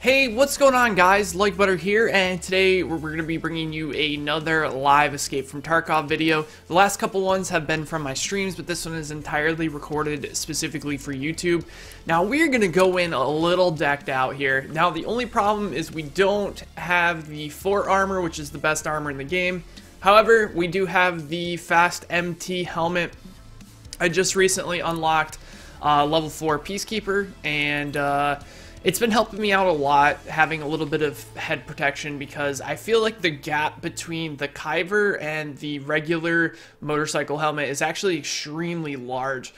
Hey, what's going on, guys? Like Butter here, and today we're going to be bringing you another live Escape from Tarkov video. The last couple ones have been from my streams, but this one is entirely recorded specifically for YouTube. Now, we're going to go in a little decked out here. Now, the only problem is we don't have the Fort armor, which is the best armor in the game. However, we do have the Fast MT helmet. I just recently unlocked level 4 Peacekeeper, and it's been helping me out a lot, having a little bit of head protection, because I feel like the gap between the Kyver and the regular motorcycle helmet is actually extremely large.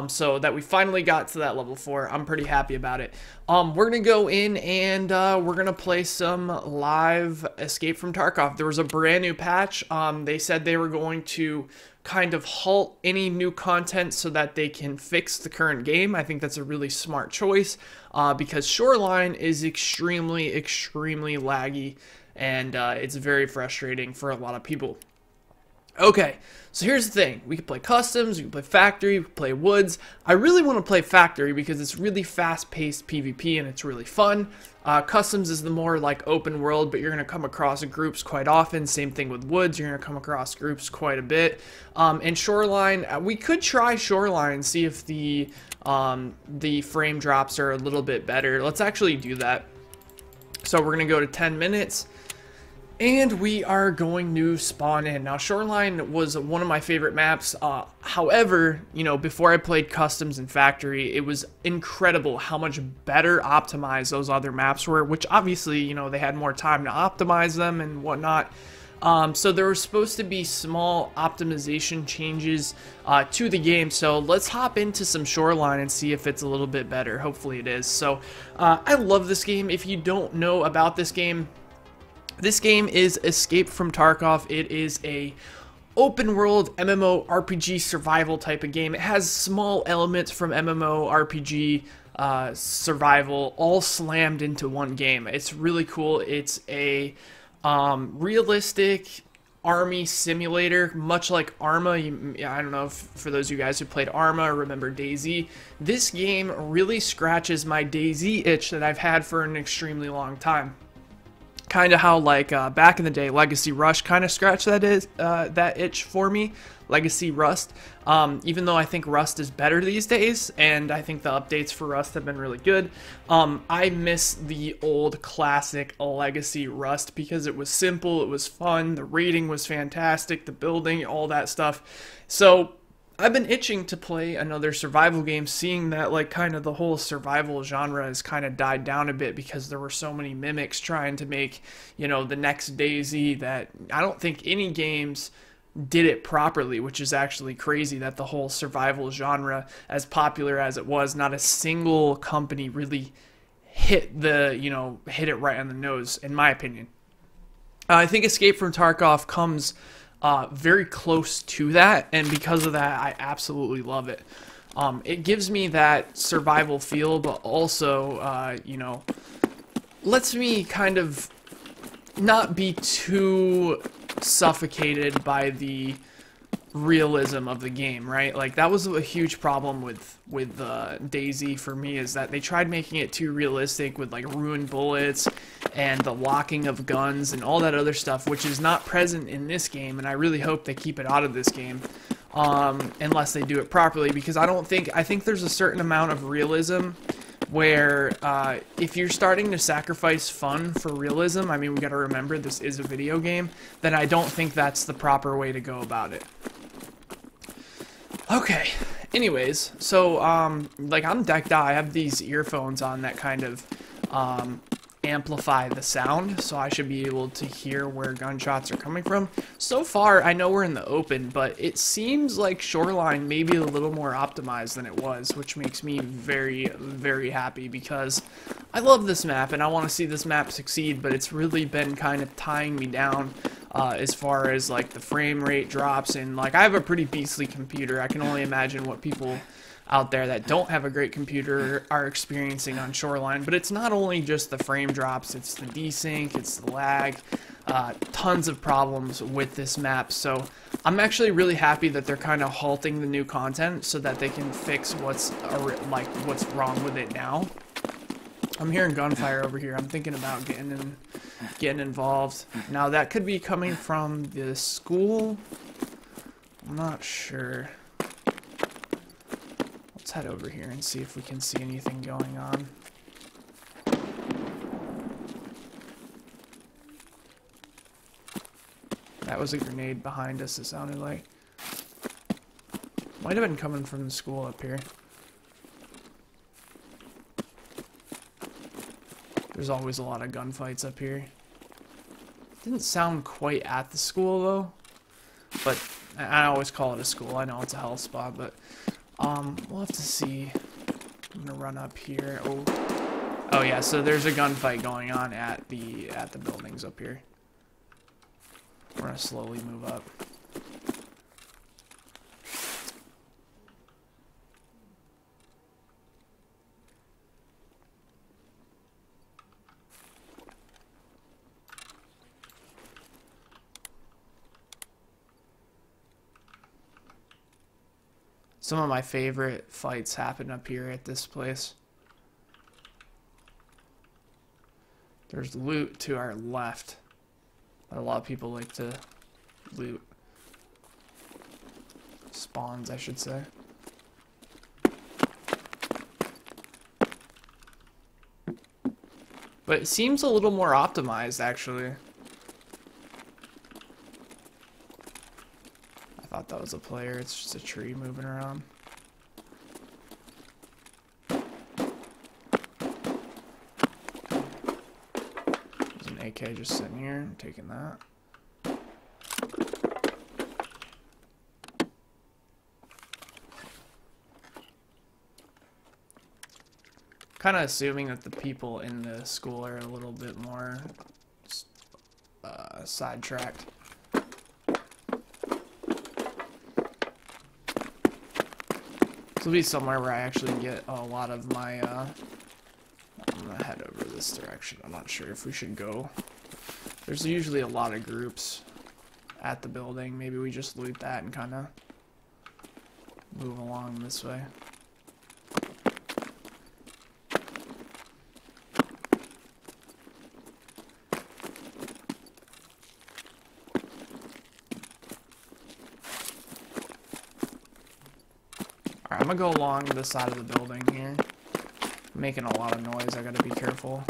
So that we finally got to that level 4, I'm pretty happy about it. We're going to go in and we're going to play some live Escape from Tarkov. There was a brand new patch. They said they were going to kind of halt any new content so that they can fix the current game. I think that's a really smart choice because Shoreline is extremely laggy, and it's very frustrating for a lot of people. Okay, so here's the thing. We can play customs, we can play factory, we can play woods. I really want to play factory because it's really fast-paced PvP and it's really fun. Customs is the more like open world, but you're going to come across groups quite often. Same thing with woods, you're going to come across groups quite a bit. And Shoreline, we could try Shoreline and see if the frame drops are a little bit better. Let's actually do that. So we're going to go to 10 minutes. And we are going to spawn in. Now, Shoreline was one of my favorite maps. However, you know, before I played Customs and Factory, it was incredible how much better optimized those other maps were, which obviously, you know, they had more time to optimize them and whatnot. So there were supposed to be small optimization changes to the game. So let's hop into some Shoreline and see if it's a little bit better. Hopefully it is. So I love this game. If you don't know about this game is Escape from Tarkov. It is a open world MMO RPG survival type of game. It has small elements from MMO RPG survival all slammed into one game. It's really cool. It's a realistic army simulator, much like Arma. I don't know if for those of you guys who played Arma or remember DayZ, this game really scratches my DayZ itch that I've had for an extremely long time. Kind of how, like, back in the day, Legacy Rush kind of scratched that itch for me. Legacy Rust. Even though I think Rust is better these days, and I think the updates for Rust have been really good, I miss the old classic Legacy Rust because it was simple, it was fun, the rating was fantastic, the building, all that stuff. So I've been itching to play another survival game, seeing that, like, kind of the whole survival genre has kind of died down a bit because there were so many mimics trying to make, you know, the next DayZ, that I don't think any games did it properly, which is actually crazy that the whole survival genre, as popular as it was, not a single company really hit it right on the nose, in my opinion. I think Escape from Tarkov comes very close to that, and because of that, I absolutely love it. It gives me that survival feel, but also, you know, lets me kind of not be too suffocated by the realism of the game, right? Like, that was a huge problem with DayZ for me, is that they tried making it too realistic with, like, ruined bullets and the locking of guns and all that other stuff, which is not present in this game, and I really hope they keep it out of this game, unless they do it properly, because I think there's a certain amount of realism where if you're starting to sacrifice fun for realism, I mean, we got to remember this is a video game, then I don't think that's the proper way to go about it. Okay, anyways, so like, I'm decked out. I have these earphones on that kind of amplify the sound, so I should be able to hear where gunshots are coming from. So far, I know we're in the open, but it seems like Shoreline may be a little more optimized than it was, which makes me very happy, because I love this map and I want to see this map succeed, but it's really been kind of tying me down as far as, like, the frame rate drops, and, like, I have a pretty beastly computer. I can only imagine what people out there that don't have a great computer are experiencing on Shoreline. But it's not only just the frame drops, it's the desync, it's the lag, tons of problems with this map. So I'm actually really happy that they're kind of halting the new content so that they can fix what's wrong with it now. I'm hearing gunfire over here. I'm thinking about getting involved. Now that could be coming from the school. I'm not sure. Let's head over here and see if we can see anything going on. That was a grenade behind us, it sounded like. Might have been coming from the school up here. There's always a lot of gunfights up here. Didn't sound quite at the school though. But I always call it a school. I know it's a hell spot, but we'll have to see. I'm gonna run up here. Oh yeah, so there's a gunfight going on at the buildings up here. We're gonna slowly move up. Some of my favorite fights happen up here at this place. There's loot to our left that a lot of people like to loot. Spawns, I should say. But it seems a little more optimized, actually. I thought that was a player. It's just a tree moving around. There's an AK just sitting here. I'm taking that. Kind of assuming that the people in the school are a little bit more sidetracked. This will be somewhere where I actually get a lot of my, I'm gonna head over this direction. I'm not sure if we should go. There's usually a lot of groups at the building. Maybe we just loot that and kind of move along this way. Alright, I'm gonna go along the side of the building here. I'm making a lot of noise, I gotta be careful.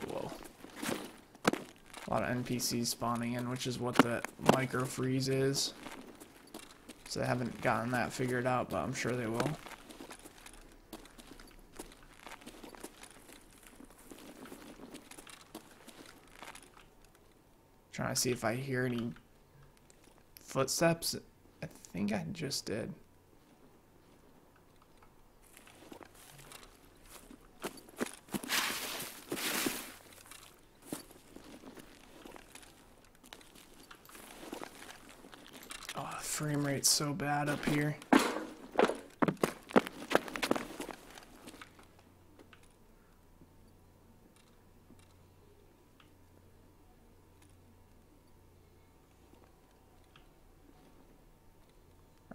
Whoa. A lot of NPCs spawning in, which is what the micro freeze is. So they haven't gotten that figured out, but I'm sure they will. Trying to see if I hear any footsteps. I think I just did. Oh, the frame rate's so bad up here.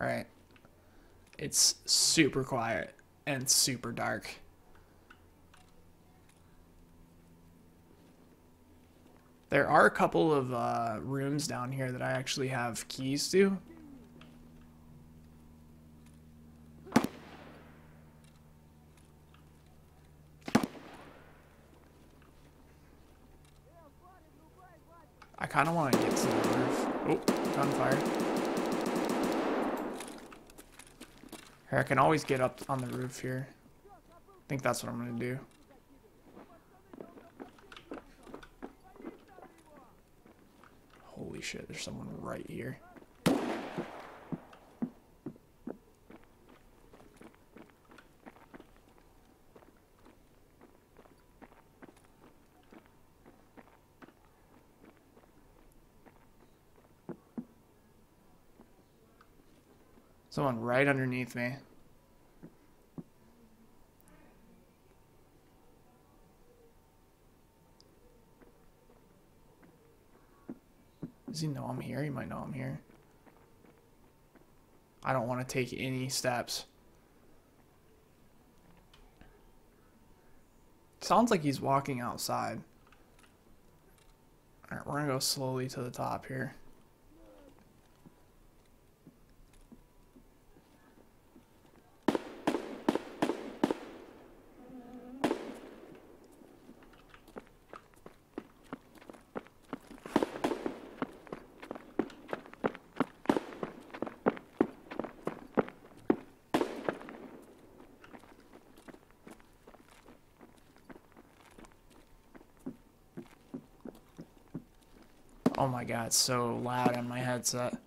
Alright. It's super quiet and super dark. There are a couple of rooms down here that I actually have keys to. I kind of want to get to the roof. Oh, gunfire. Here, I can always get up on the roof here. I think that's what I'm going to do. Holy shit, there's someone right here. Someone right underneath me. Does he know I'm here? He might know I'm here. I don't want to take any steps. Sounds like he's walking outside. Alright, we're gonna go slowly to the top here. Oh my god, it's so loud on my headset.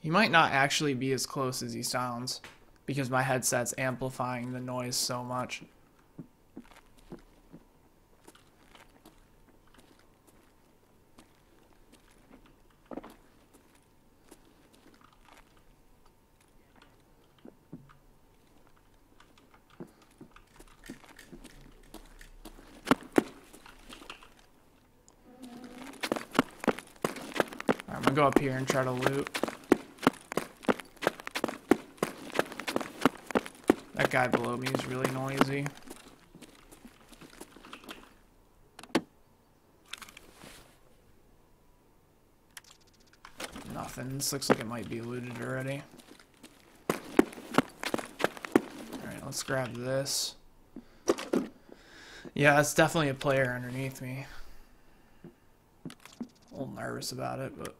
He might not actually be as close as he sounds because my headset's amplifying the noise so much. I'm gonna go up here and try to loot. That guy below me is really noisy. Nothing. This looks like it might be looted already. Alright, let's grab this. Yeah, that's definitely a player underneath me. A little nervous about it, but...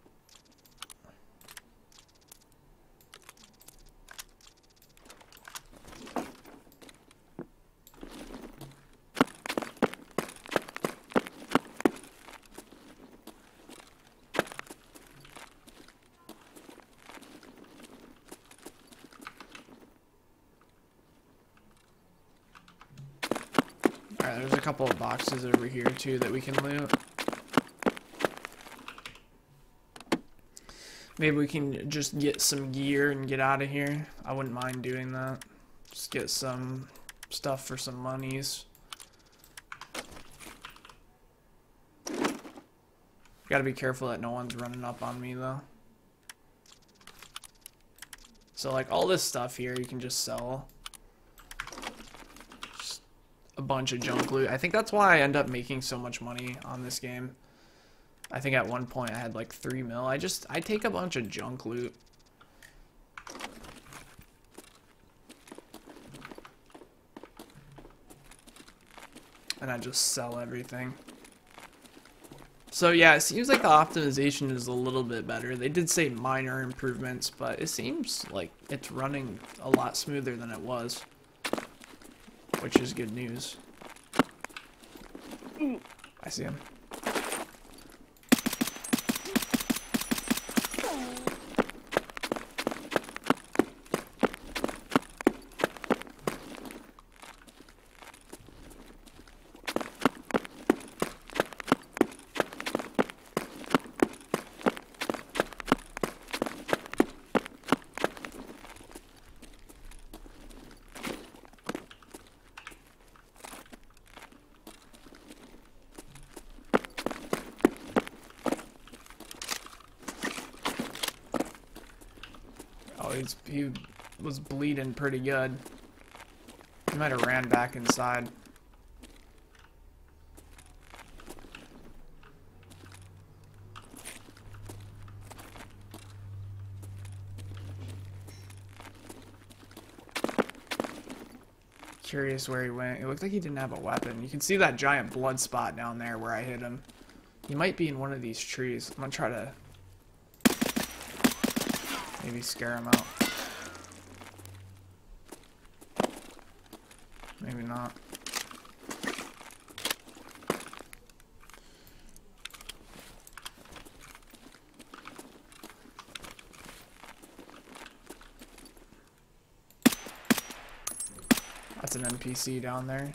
Alright, there's a couple of boxes over here too that we can loot. Maybe we can just get some gear and get out of here. I wouldn't mind doing that. Just get some stuff for some monies. Gotta be careful that no one's running up on me though. So like all this stuff here you can just sell. Just a bunch of junk loot. I think that's why I end up making so much money on this game. I think at one point I had like 3 mil. I take a bunch of junk loot. And I just sell everything. So yeah, it seems like the optimization is a little bit better. They did say minor improvements, but it seems like it's running a lot smoother than it was. Which is good news. I see him. Oh, he was bleeding pretty good. He might have ran back inside. Curious where he went. It looked like he didn't have a weapon. You can see that giant blood spot down there where I hit him. He might be in one of these trees. I'm gonna try to maybe scare him out. Maybe not. That's an NPC down there.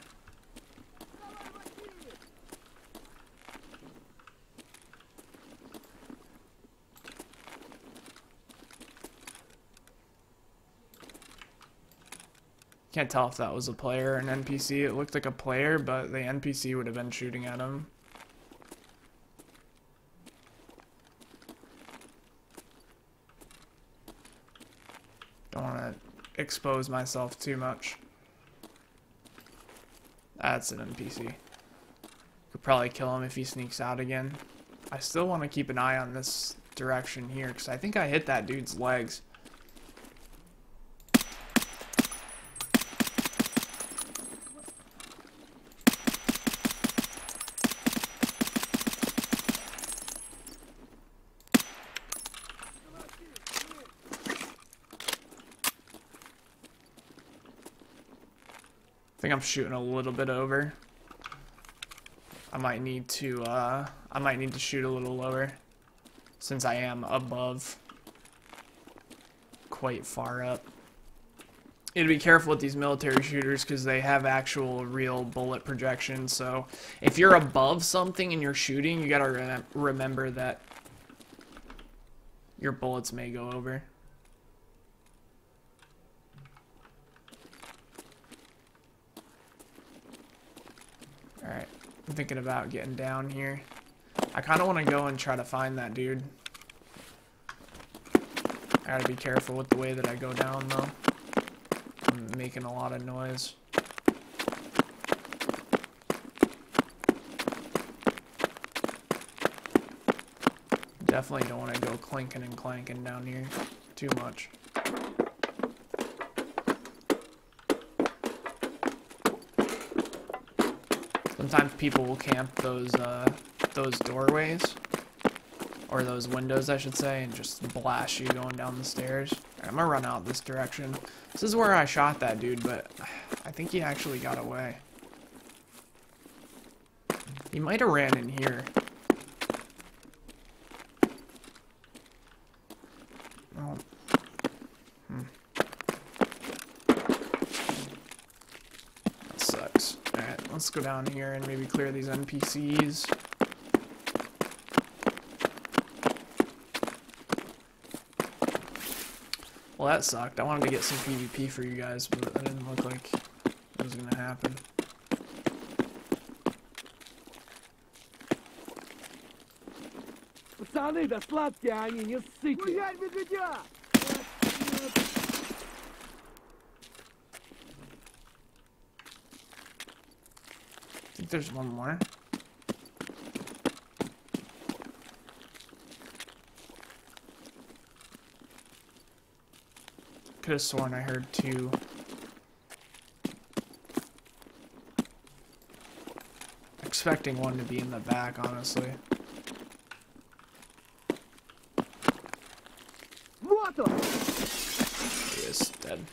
Can't tell if that was a player or an NPC. It looked like a player, but the NPC would have been shooting at him. expose myself too much. That's an NPC. Could probably kill him if he sneaks out again. I still want to keep an eye on this direction here, because I think I hit that dude's legs. I think I'm shooting a little bit over. I might need to shoot a little lower, since I am above quite far up. You gotta be careful with these military shooters because they have actual real bullet projection. So if you're above something and you're shooting, you gotta remember that your bullets may go over. Alright, I'm thinking about getting down here. I kind of want to go and try to find that dude. I gotta be careful with the way that I go down, though. I'm making a lot of noise. Definitely don't want to go clinking and clanking down here too much. Sometimes people will camp those doorways, or those windows, I should say, and just blast you going down the stairs. Right, I'm gonna run out this direction. This is where I shot that dude, but I think he actually got away. He might have ran in here. Oh. That sucks. Alright, let's go down here and maybe clear these NPCs. Well, that sucked. I wanted to get some PvP for you guys, but that didn't look like it was gonna happen. Пацаны, да сладкие они, не ссыте! Гулять, медведя! I think there's one more. Could have sworn I heard two. Expecting one to be in the back, honestly. Вот он! He is dead.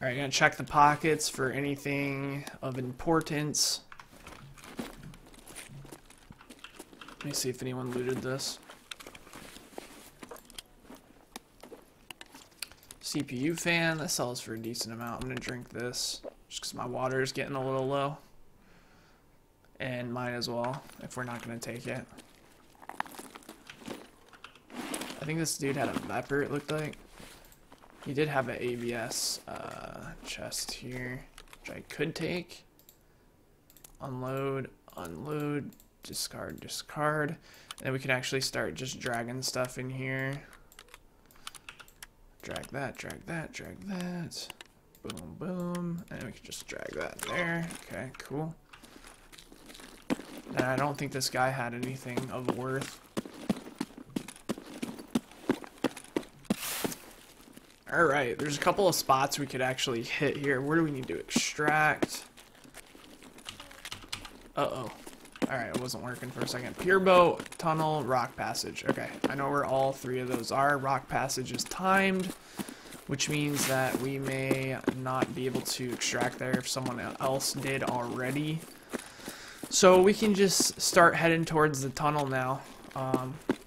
Alright, gonna check the pockets for anything of importance. Let me see if anyone looted this. CPU fan, that sells for a decent amount. I'm gonna drink this just because my water is getting a little low. And mine as well, if we're not gonna take it. I think this dude had a Viper, it looked like. He did have an ABS chest here, which I could take. Unload, unload, discard, discard. And then we can actually start just dragging stuff in here. Drag that, drag that, drag that. Boom, boom. And we can just drag that there. Okay, cool. And I don't think this guy had anything of worth. Alright, there's a couple of spots we could actually hit here. Where do we need to extract? Uh-oh. Alright, it wasn't working for a second. Pier boat, tunnel, rock passage. Okay, I know where all three of those are. Rock passage is timed, which means that we may not be able to extract there if someone else did already. So we can just start heading towards the tunnel now.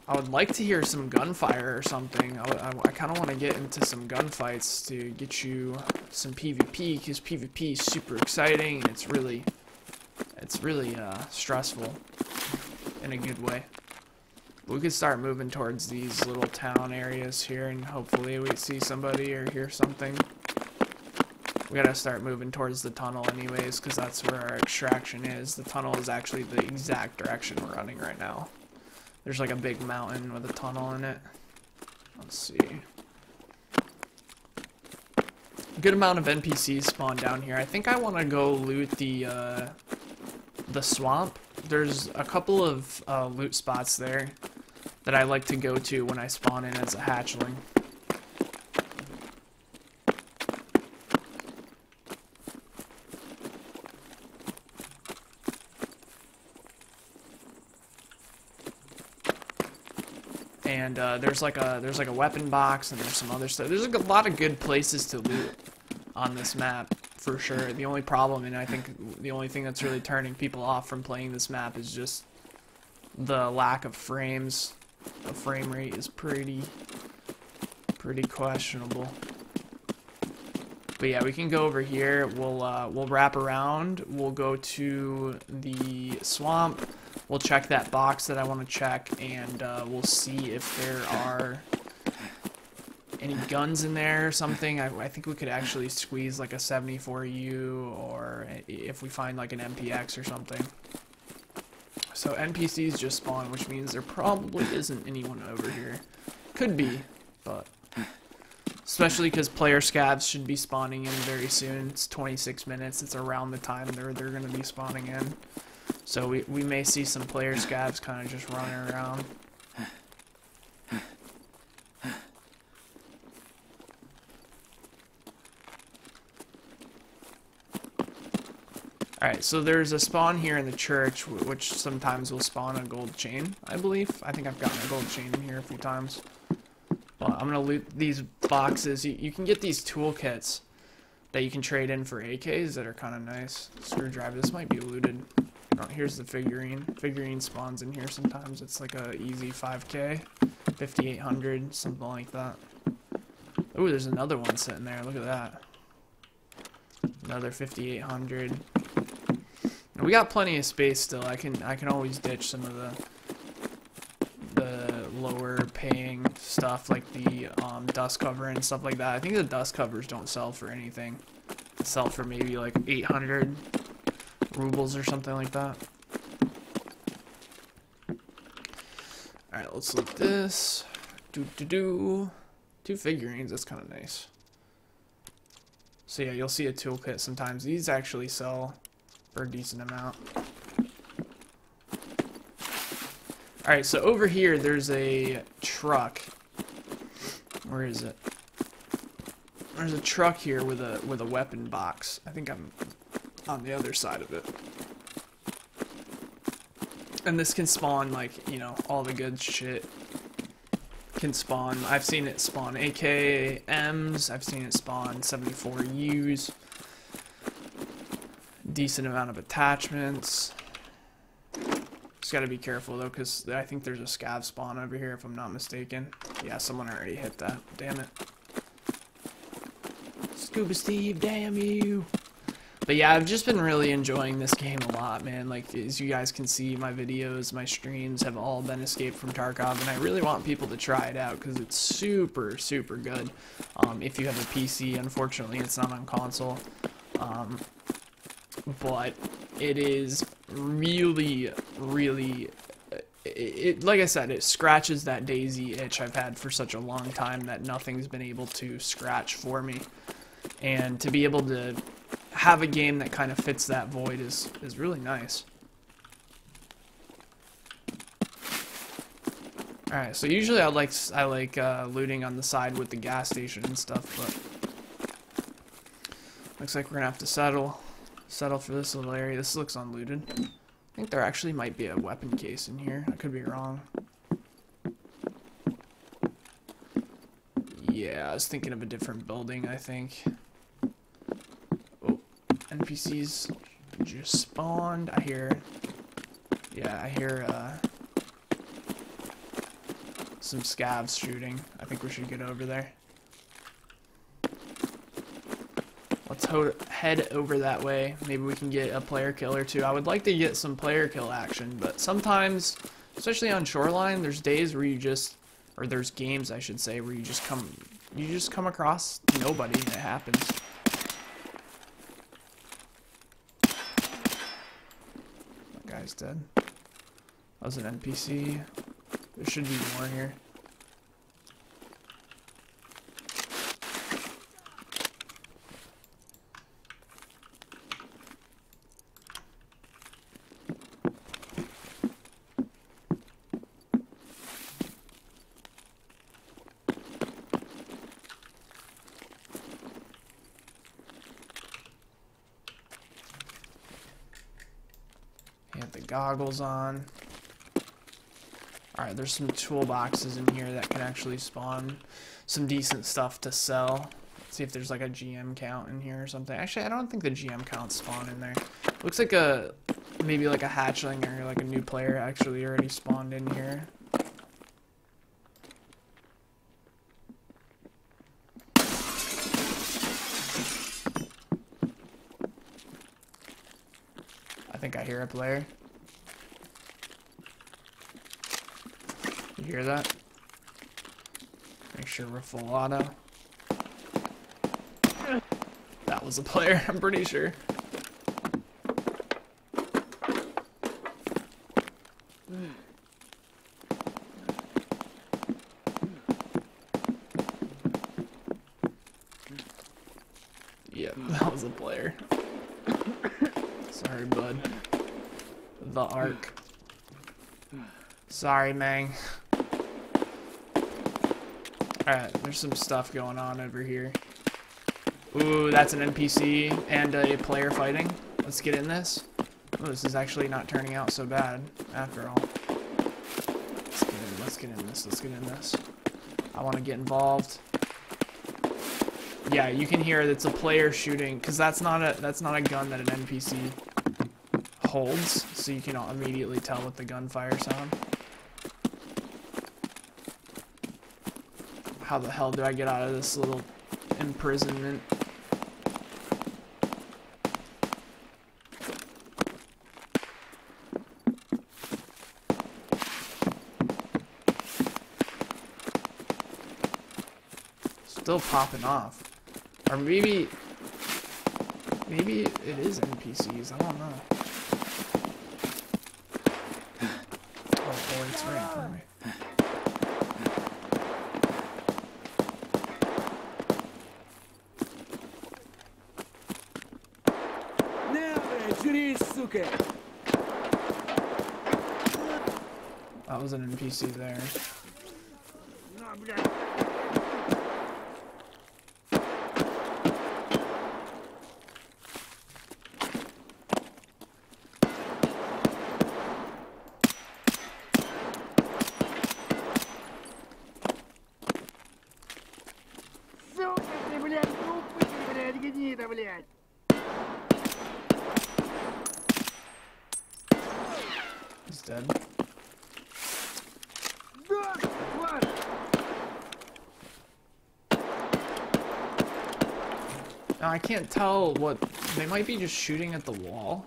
I would like to hear some gunfire or something. I kind of want to get into some gunfights to get you some PvP, because PvP is super exciting and it's really stressful in a good way. We could start moving towards these little town areas here, and hopefully we see somebody or hear something. We gotta start moving towards the tunnel anyways, because that's where our extraction is. The tunnel is actually the exact direction we're running right now. There's like a big mountain with a tunnel in it. Let's see. Good amount of NPCs spawn down here. I think I want to go loot the swamp. There's a couple of loot spots there that I like to go to when I spawn in as a hatchling. And there's like a weapon box, and there's some other stuff. There's like a lot of good places to loot on this map for sure. The only problem, and I think the only thing that's really turning people off from playing this map, is just the lack of frames. The frame rate is pretty questionable. But yeah, we can go over here. We'll wrap around. We'll go to the swamp. We'll check that box that I want to check, and we'll see if there are any guns in there or something. I think we could actually squeeze like a 74U, or if we find like an MPX or something. So NPCs just spawn, which means there probably isn't anyone over here. Could be, but especially because player scavs should be spawning in very soon. It's 26 minutes. It's around the time they're going to be spawning in. So we may see some player scavs kind of just running around. Alright, so there's a spawn here in the church, which sometimes will spawn a gold chain, I believe. I think I've gotten a gold chain in here a few times. But I'm going to loot these boxes. You can get these toolkits that you can trade in for AKs that are kind of nice. Screwdriver, this might be looted. Oh, here's the figurine. Figurine spawns in here sometimes. It's like a easy 5K, 5,800, something like that. Oh, there's another one sitting there. Look at that. Another 5,800. We got plenty of space still. I can always ditch some of the lower paying stuff, like the dust cover and stuff like that. I think the dust covers don't sell for anything. They sell for maybe like 800 rubles or something like that. Alright, let's look at this. Two figurines, that's kind of nice. So yeah, you'll see a toolkit sometimes. These actually sell for a decent amount. Alright, so over here there's a truck. Where is it? There's a truck here with a weapon box. I think I'm on the other side of it. And this can spawn, like, you know, all the good shit can spawn. I've seen it spawn AKMs, I've seen it spawn 74Us, decent amount of attachments. Just gotta be careful though, because I think there's a scav spawn over here if I'm not mistaken. Yeah, someone already hit that. Damn it. Scuba Steve, damn you. But yeah, I've just been really enjoying this game a lot, man. Like, as you guys can see, my videos, my streams have all been Escape from Tarkov, and I really want people to try it out because it's super, super good. If you have a PC, unfortunately, it's not on console. But it is really, really... like I said, it scratches that DayZ itch I've had for such a long time that nothing's been able to scratch for me. And to be able to have a game that kind of fits that void is really nice. Alright, so usually I like looting on the side with the gas station and stuff, but looks like we're gonna have to settle for this little area. This looks unlooted. I think there actually might be a weapon case in here. I could be wrong. Yeah, I was thinking of a different building, I think. Oh, NPCs just spawned. I hear some scavs shooting. I think we should get over there. Let's head over that way. Maybe we can get a player kill or two. I would like to get some player kill action, but sometimes Especially on Shoreline, there's days where you just, or there's games I should say, where you just come across nobody and it happens. That guy's dead. That was an NPC. There should be more here. Have the goggles on. Alright, there's some toolboxes in here that can actually spawn some decent stuff to sell. Let's see if there's like a GM count in here or something. Actually, I don't think the GM counts spawn in there. Looks like maybe like a hatchling or like a new player actually already spawned in here. I think I hear a player. You hear that? Make sure we're full auto. That was a player, I'm pretty sure. Yep, that was a player. Sorry, bud. The Ark. Sorry, Mang. Alright, there's some stuff going on over here. Ooh, that's an NPC and a player fighting. Let's get in this. Oh, this is actually not turning out so bad, after all. Let's get in this. I want to get involved. Yeah, you can hear that's a player shooting, because that's not a gun that an NPC holds, so you can immediately tell with the gunfire sound. How the hell do I get out of this little imprisonment? Still popping off. Or maybe it is NPCs, I don't know. Oh boy, it's right in front of me. That was an NPC there. He's dead. Now I can't tell what they might be just shooting at the wall.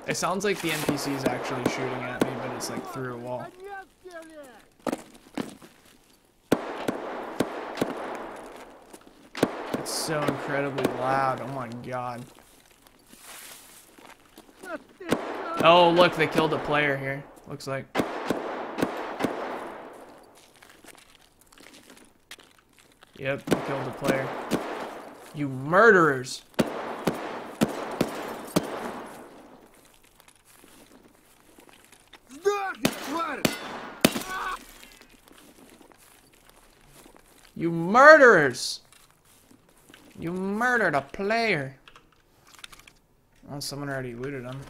It sounds like the NPC is actually shooting at me, but it's like through a wall. It's so incredibly loud. Oh my god. Oh, look, they killed a player here. Looks like. Yep, they killed a player. You murderers! You murderers! You murdered a player! Well, someone already looted him.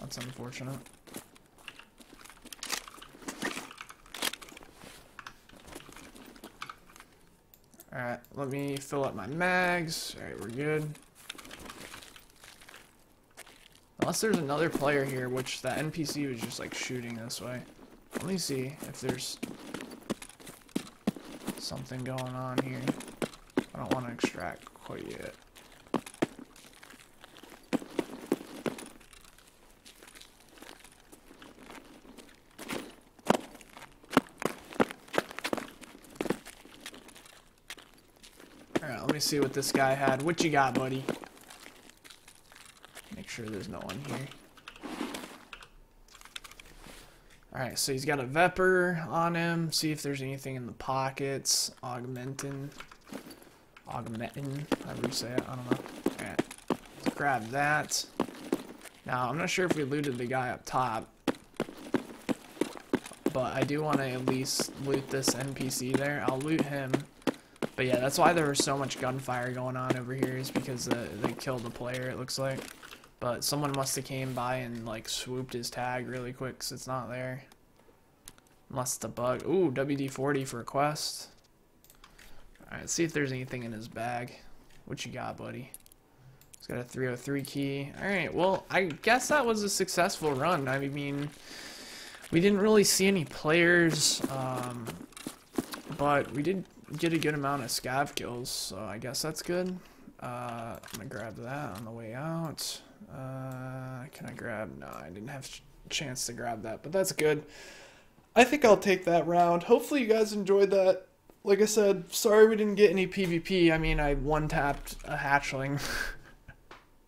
That's unfortunate. Alright, let me fill up my mags. Alright, we're good. Unless there's another player here, which that NPC was just like shooting this way. Let me see if there's something going on here. I don't want to extract quite yet. Let me see what this guy had. What you got, buddy? Make sure there's no one here. Alright, so he's got a Vepr on him. See if there's anything in the pockets. Augmentin, however you say it. I don't know. Alright, let's grab that. Now, I'm not sure if we looted the guy up top, but I do want to at least loot this NPC there. I'll loot him. But yeah, that's why there was so much gunfire going on over here, is because they killed the player, it looks like. But someone must have came by and like swooped his tag really quick, because it's not there. Unless it's a bug. Ooh, WD-40 for a quest. Alright, see if there's anything in his bag. What you got, buddy? He's got a 303 key. Alright, well, I guess that was a successful run. I mean, we didn't really see any players, but we did get a good amount of scav kills, so I guess that's good. I'm gonna grab that on the way out. Can I grab? No, I didn't have a chance to grab that, but that's good. I think I'll take that round. Hopefully you guys enjoyed that. Like I said, sorry we didn't get any PvP. I mean, I one-tapped a hatchling.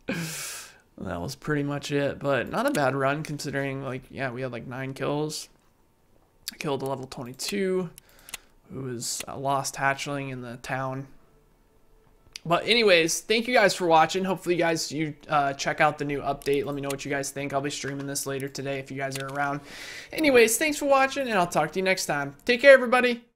That was pretty much it, but not a bad run considering, like, yeah, we had like 9 kills. I killed a level 22, who was a lost hatchling in the town. But anyways, thank you guys for watching. Hopefully you check out the new update. Let me know what you guys think. I'll be streaming this later today if you guys are around. Anyways, thanks for watching, and I'll talk to you next time. Take care, everybody.